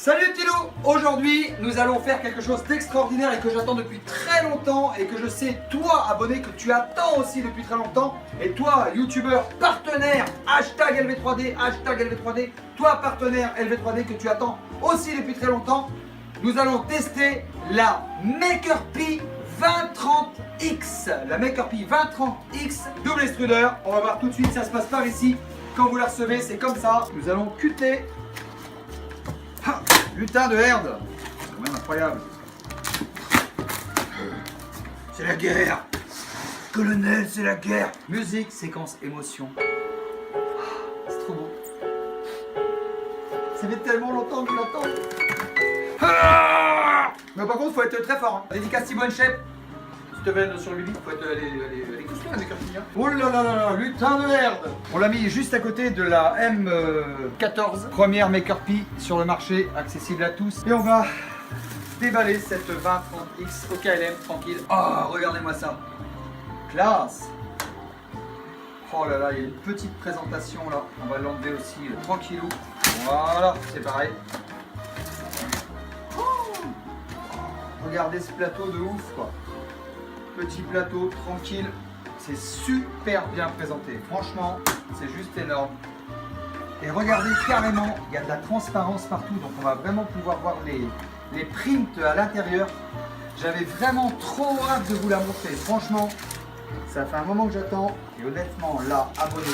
Salut Tilo. Aujourd'hui, nous allons faire quelque chose d'extraordinaire et que j'attends depuis très longtemps et que je sais, toi abonné, que tu attends aussi depuis très longtemps. Et toi, youtubeur, partenaire, hashtag LV3D, toi partenaire LV3D que tu attends aussi depuis très longtemps, nous allons tester la MakerPi 2030X. La MakerPi 2030X double extrudeur. On va voir tout de suite, ça se passe par ici. Quand vous la recevez, c'est comme ça. Nous allons cutter. Ah, lutin de herde. C'est quand même incroyable. C'est la guerre. Colonel, c'est la guerre. Musique, séquence, émotion. C'est trop beau. Ça fait tellement longtemps que je l'attends. Ah, mais par contre, faut être très fort. Hein. Dédicace Thibaut Chef. Te veine sur le bibi, faut être les costumes avec un. Oh là là là là, lutin de herde. On l'a mis juste à côté de la M14, première MakerPi sur le marché, accessible à tous. Et on va déballer cette 2030X au KLM, tranquille. Oh, regardez-moi ça. Classe. Oh là là, il y a une petite présentation là. On va l'enlever aussi tranquillou. Voilà, c'est pareil. Oh, regardez ce plateau de ouf quoi. Petit plateau, tranquille, c'est super bien présenté. Franchement, c'est juste énorme. Et regardez carrément, il y a de la transparence partout, donc on va vraiment pouvoir voir les prints à l'intérieur. J'avais vraiment trop hâte de vous la montrer. Franchement, ça fait un moment que j'attends. Et honnêtement, là, abonné,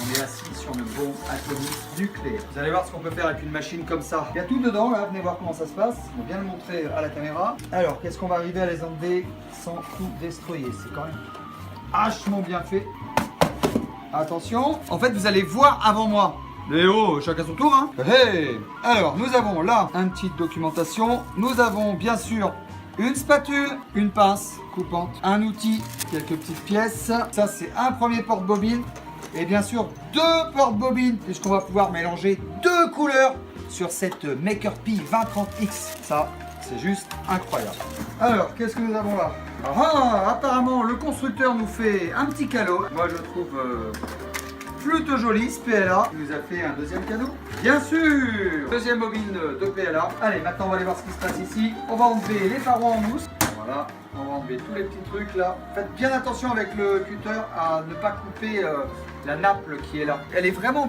on est assis sur le bon atomique nucléaire. Vous allez voir ce qu'on peut faire avec une machine comme ça. Il y a tout dedans, là, venez voir comment ça se passe. On va bien le montrer à la caméra. Alors, qu'est-ce qu'on va arriver à les enlever sans tout destroyer? C'est quand même vachement bien fait. Attention. En fait, vous allez voir avant moi. Mais oh, chacun son tour, hein. Hey. Alors, nous avons là une petite documentation. Nous avons bien sûr une spatule, une pince coupante, un outil, quelques petites pièces. Ça, c'est un premier porte-bobine. Et bien sûr, deux porte-bobines, puisqu'on va pouvoir mélanger deux couleurs sur cette MakerPi 2030X. Ça, c'est juste incroyable. Alors, qu'est-ce que nous avons là? Ah, apparemment, le constructeur nous fait un petit cadeau. Moi, je trouve plutôt joli ce PLA. Il nous a fait un deuxième cadeau. Bien sûr, deuxième bobine de PLA. Allez, maintenant, on va aller voir ce qui se passe ici. On va enlever les parois en mousse. Voilà, on va enlever tous les petits trucs là. Faites bien attention avec le cutter à ne pas couper la nappe qui est là. Elle est vraiment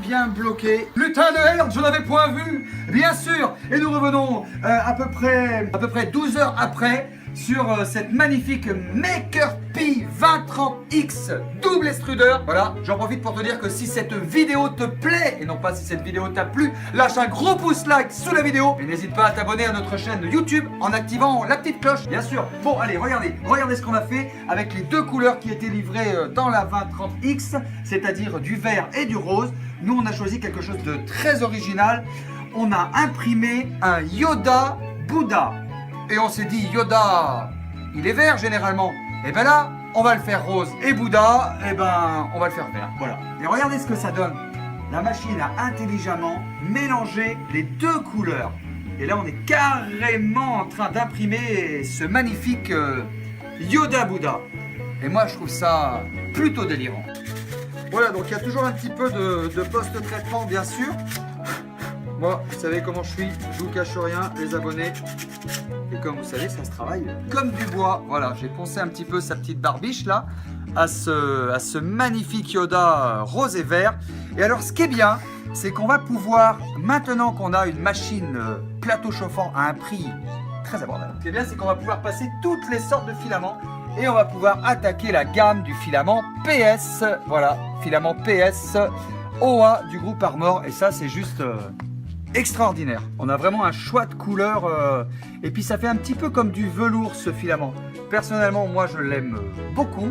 bien bloquée. Lutin de herde, je n'avais point vu, bien sûr. Et nous revenons à peu près 12 heures après sur cette magnifique MakerPi 2030X double extrudeur. Voilà, j'en profite pour te dire que si cette vidéo te plaît, et non pas si cette vidéo t'a plu, lâche un gros pouce like sous la vidéo. Et n'hésite pas à t'abonner à notre chaîne YouTube en activant la petite cloche, bien sûr. Bon, allez, regardez ce qu'on a fait avec les deux couleurs qui étaient livrées dans la 2030X, c'est-à-dire du vert et du rose. Nous, on a choisi quelque chose de très original. On a imprimé un Yoda Bouddha. Et on s'est dit, Yoda, il est vert généralement. Et ben là, on va le faire rose. Et Bouddha, et ben, on va le faire vert. Voilà. Et regardez ce que ça donne. La machine a intelligemment mélangé les deux couleurs. Et là, on est carrément en train d'imprimer ce magnifique Yoda Bouddha. Et moi, je trouve ça plutôt délirant. Voilà, donc il y a toujours un petit peu de post-traitement, bien sûr. Moi, vous savez comment je suis, je vous cache rien, les abonnés. Et comme vous savez, ça se travaille comme du bois. Voilà, j'ai poncé un petit peu sa petite barbiche là à ce magnifique Yoda rose et vert. Et alors, ce qui est bien, c'est qu'on va pouvoir, maintenant qu'on a une machine plateau chauffant à un prix très abordable, ce qui est bien, c'est qu'on va pouvoir passer toutes les sortes de filaments et on va pouvoir attaquer la gamme du filament PS. Voilà, filament PS OA du groupe Armor. Et ça, c'est juste extraordinaire. On a vraiment un choix de couleurs et puis ça fait un petit peu comme du velours ce filament. Personnellement, moi je l'aime beaucoup.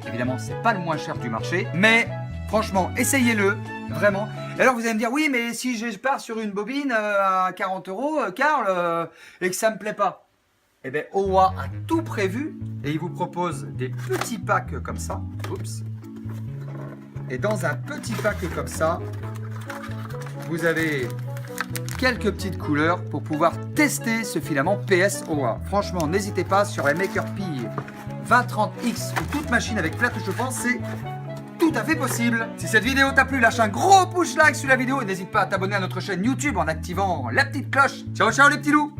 Évidemment, c'est pas le moins cher du marché, mais franchement, essayez-le vraiment. Et alors vous allez me dire, oui, mais si je pars sur une bobine à 40 €, Karl, et que ça me plaît pas, eh bien OA a tout prévu et il vous propose des petits packs comme ça. Oups. Et dans un petit pack comme ça, vous avez quelques petites couleurs pour pouvoir tester ce filament PS OA. Franchement, n'hésitez pas sur la MakerPi 2030X ou toute machine avec plateau chauffant, c'est tout tout à fait possible. Si cette vidéo t'a plu, lâche un gros push like sur la vidéo et n'hésite pas à t'abonner à notre chaîne YouTube en activant la petite cloche. Ciao ciao les petits loups.